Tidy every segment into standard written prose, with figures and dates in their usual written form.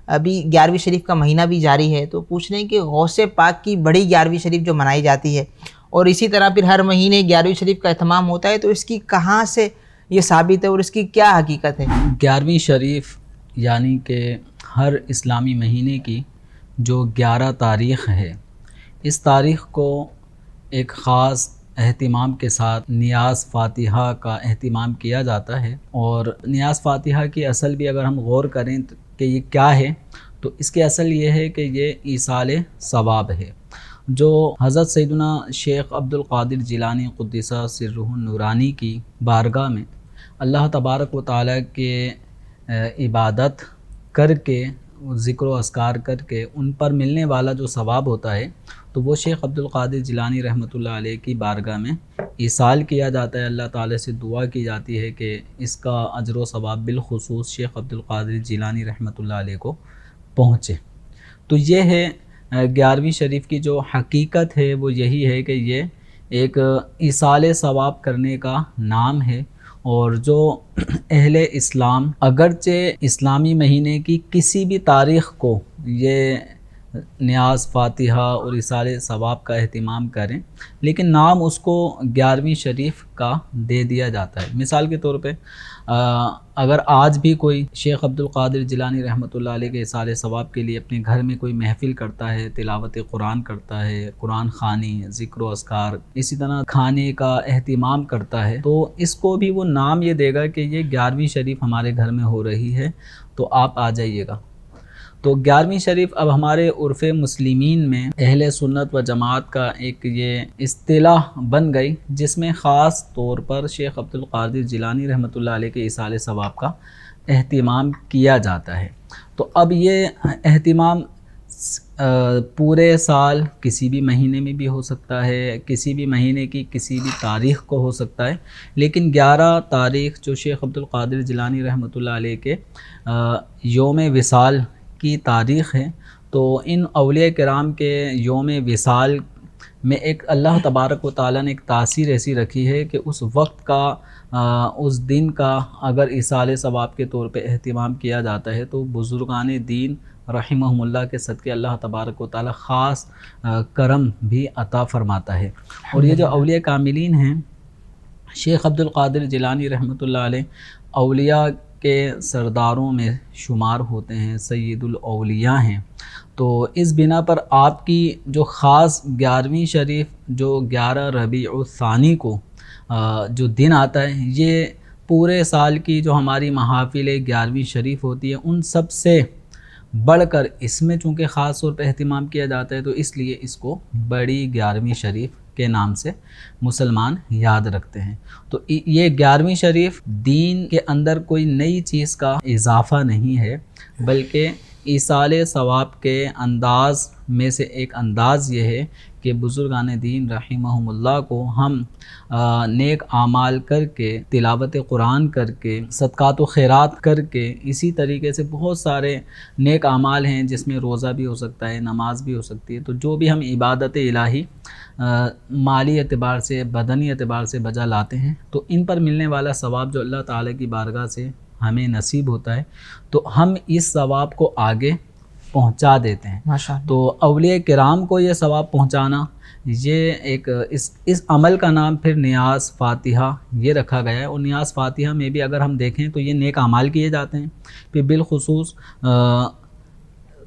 ابھی 11ویں شریف کا مہینہ بھی جاری ہے، تو پوچھ رہے ہیں کہ غوث پاک کی بڑی 11ویں شریف جو منائی جاتی ہے اور اسی طرح پھر ہر مہینے 11ویں شریف کا اہتمام ہوتا ہے، تو اس کی کہاں سے یہ ثابت ہے اور اس کی کیا حقیقت ہے؟ 11ویں شریف یعنی کہ ہر اسلامی مہینے کی جو 11 تاریخ ہے، اس تاریخ کو ایک خاص اہتمام کے ساتھ نیاز فاتحہ کا اہتمام کیا جاتا ہے۔ اور نیاز فاتحہ کی اصل بھی اگر ہم غور کریں کہ یہ کیا ہے، تو اس کی اصل یہ ہے کہ یہ ایصال ثواب ہے، جو حضرت سیدنا شیخ عبد القادر جیلانی قدسہ سرہ النورانی کی بارگاہ میں اللہ تبارک و تعالیٰ کے عبادت کر کے، ذکر و اذکار کر کے ان پر ملنے والا جو ثواب ہوتا ہے، تو وہ شیخ عبد القادر جیلانی رحمۃ اللہ علیہ کی بارگاہ میں ایصال کیا جاتا ہے۔ اللہ تعالیٰ سے دعا کی جاتی ہے کہ اس کا اجر و ثواب بالخصوص شیخ عبد القادر جیلانی رحمۃ اللہ علیہ کو پہنچے۔ تو یہ ہے 11ویں شریف کی جو حقیقت ہے، وہ یہی ہے کہ یہ ایک ایصال ثواب کرنے کا نام ہے، اور جو اہل اسلام اگرچہ اسلامی مہینے کی کسی بھی تاریخ کو یہ نیاز فاتحہ اور ایصال ثواب کا اہتمام کریں، لیکن نام اس کو 11ویں شریف کا دے دیا جاتا ہے۔ مثال کے طور پہ اگر آج بھی کوئی شیخ عبد القادر جیلانی رحمۃ اللہ علیہ کے ایصال ثواب کے لیے اپنے گھر میں کوئی محفل کرتا ہے، تلاوت قرآن کرتا ہے، قرآن خوانی، ذکر و اذکار، اسی طرح کھانے کا اہتمام کرتا ہے، تو اس کو بھی وہ نام یہ دے گا کہ یہ 11ویں شریف ہمارے گھر میں ہو رہی ہے، تو آپ آ جائیے گا۔ تو 11ویں شریف اب ہمارے عرف مسلمین میں اہل سنت و جماعت کا ایک یہ اصطلاح بن گئی، جس میں خاص طور پر شیخ عبد القادر جیلانی رحمۃ اللہ علیہ کے ایصال ثواب کا اہتمام کیا جاتا ہے۔ تو اب یہ اہتمام پورے سال کسی بھی مہینے میں بھی ہو سکتا ہے، کسی بھی مہینے کی کسی بھی تاریخ کو ہو سکتا ہے، لیکن 11 تاریخ جو شیخ عبد القادر جیلانی رحمۃ اللہ علیہ کے یوم وصال کی تاریخ ہے، تو ان اولیاء کرام کے یوم وصال میں ایک اللہ تبارک و تعالیٰ نے ایک تاثیر ایسی رکھی ہے کہ اس وقت کا، اس دن کا اگر ایصال ثواب کے طور پہ اہتمام کیا جاتا ہے، تو بزرگان دین رحمہم اللہ کے صدقے اللہ تبارک و تعالیٰ خاص کرم بھی عطا فرماتا ہے۔ اور یہ جو اولیاء کاملین ہیں، شیخ عبد القادر جیلانی رحمۃ اللہ علیہ اولیاء کے سرداروں میں شمار ہوتے ہیں، سید الاولیاء ہیں۔ تو اس بنا پر آپ کی جو خاص 11ویں شریف جو 11 ربیع الثانی کو جو دن آتا ہے، یہ پورے سال کی جو ہماری محافل 11ویں شریف ہوتی ہے، ان سب سے بڑھ کر اس میں چونکہ خاص طور پہ اہتمام کیا جاتا ہے، تو اس لیے اس کو بڑی 11ویں شریف کے نام سے مسلمان یاد رکھتے ہیں۔ تو یہ 11ویں شریف دین کے اندر کوئی نئی چیز کا اضافہ نہیں ہے، بلکہ ایصال ثواب کے انداز میں سے ایک انداز یہ ہے کہ بزرگان دین رحمہم اللہ کو ہم نیک اعمال کر کے، تلاوت قرآن کر کے، صدقات و خیرات کر کے، اسی طریقے سے بہت سارے نیک اعمال ہیں جس میں روزہ بھی ہو سکتا ہے، نماز بھی ہو سکتی ہے، تو جو بھی ہم عبادت الہی مالی اعتبار سے، بدنی اعتبار سے بجا لاتے ہیں، تو ان پر ملنے والا ثواب جو اللہ تعالیٰ کی بارگاہ سے ہمیں نصیب ہوتا ہے، تو ہم اس ثواب کو آگے پہنچا دیتے ہیں۔ تو اولیاء کرام کو یہ ثواب پہنچانا، یہ ایک اس عمل کا نام پھر نیاز فاتحہ یہ رکھا گیا ہے۔ اور نیاز فاتحہ میں بھی اگر ہم دیکھیں تو یہ نیک اعمال کیے جاتے ہیں، پھر بالخصوص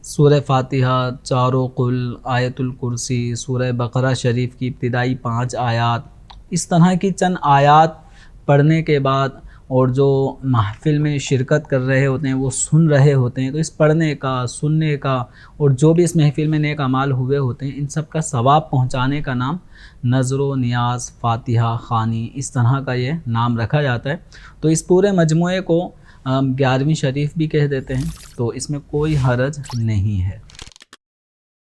سورہ فاتحہ، چاروں قل، آیت الکرسی، سورہ بقرہ شریف کی ابتدائی 5 آیات، اس طرح کی چند آیات پڑھنے کے بعد، اور جو محفل میں شرکت کر رہے ہوتے ہیں وہ سن رہے ہوتے ہیں، تو اس پڑھنے کا، سننے کا، اور جو بھی اس محفل میں نیک اعمال ہوئے ہوتے ہیں، ان سب کا ثواب پہنچانے کا نام نذر و نیاز فاتحہ خوانی، اس طرح کا یہ نام رکھا جاتا ہے۔ تو اس پورے مجموعے کو 11ویں شریف بھی کہہ دیتے ہیں، تو اس میں کوئی حرج نہیں ہے۔